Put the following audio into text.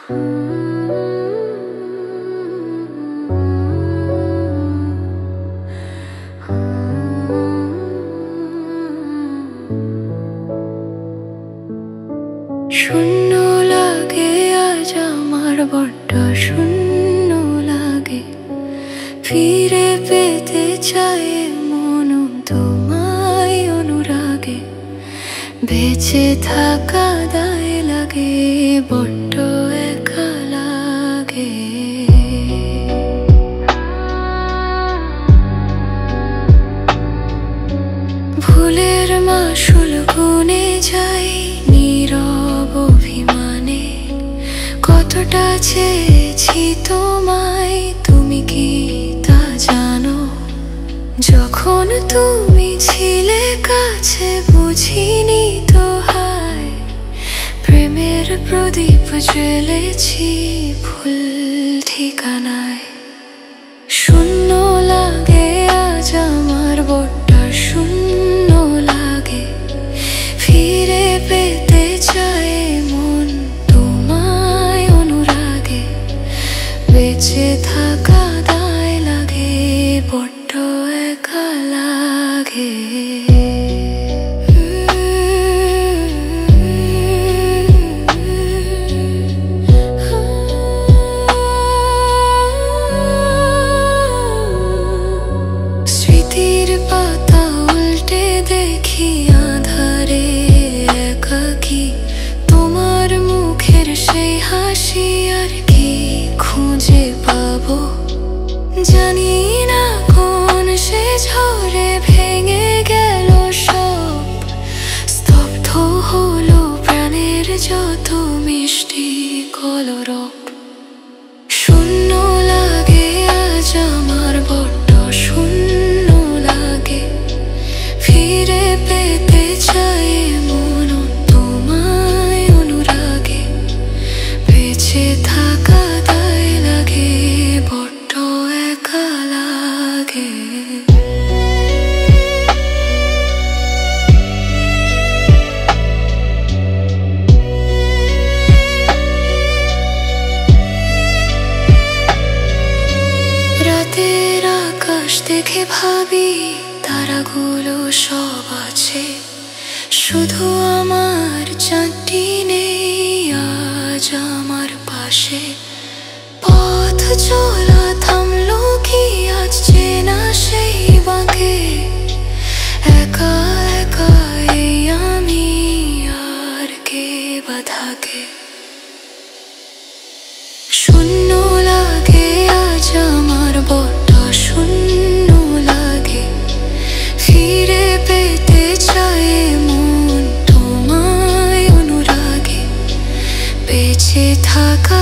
শূন্য লাগে আজ আমার বড্ড শূন্য লাগে, ফিরে পেতে চাই মন তোমায় অনুরাগে। বেঁচে থাকা দায় লাগে, বড্ড একা লাগে। ভুলের মাসুল গুনে যাই নীরব অভিমানে, কতটা চেয়েছি তোমায় তুমি কি তা জানো? যখন তুমি ছিলে কাছে বুঝিনি তো হায়, প্রেমের প্রদীপ জ্বেলেছি ভুল ঠিকানায়। শূন্য লাগে আজ আমার বড্ড শূন্য লাগে, ফিরে পেতে চাই মন তোমায় অনুরাগে। বেঁচে থাকা দায় লাগে, বড্ড একা লাগে। স্মৃতির পাতা উল্টে দেখি আধারে একাকী, তোমার মুখের সেই হাসি আর কি খুঁজে পাবো? জানি না কোন সে ঝড়ে ভেঙে গেল সব, স্তব্ধ হলো প্রাণের যত মিষ্টি কলরব। শূন্য লাগে আজ আমার বড্ড শূন্য লাগে, ফিরে পেতে চাই মন তোমায় অনুরাগে। বেঁচে থাকা দায় লাগে, বড্ড একা লাগে। রাতের আকাশ দেখে ভাবি তারাগুলো সব আছে, শুধু আমার চাঁদটি নেই আজ আমার পাশে। পথ চলা থামলো কি আজ চেনা সেই বাঁকে, একা একা এই আমি আর কে বা থাকে? শূন্য লাগে আজ আমার বড্ড শূন্য লাগে, ফিরে পেতে চাই মন তোমায় অনুরাগে। বেঁচে থাকা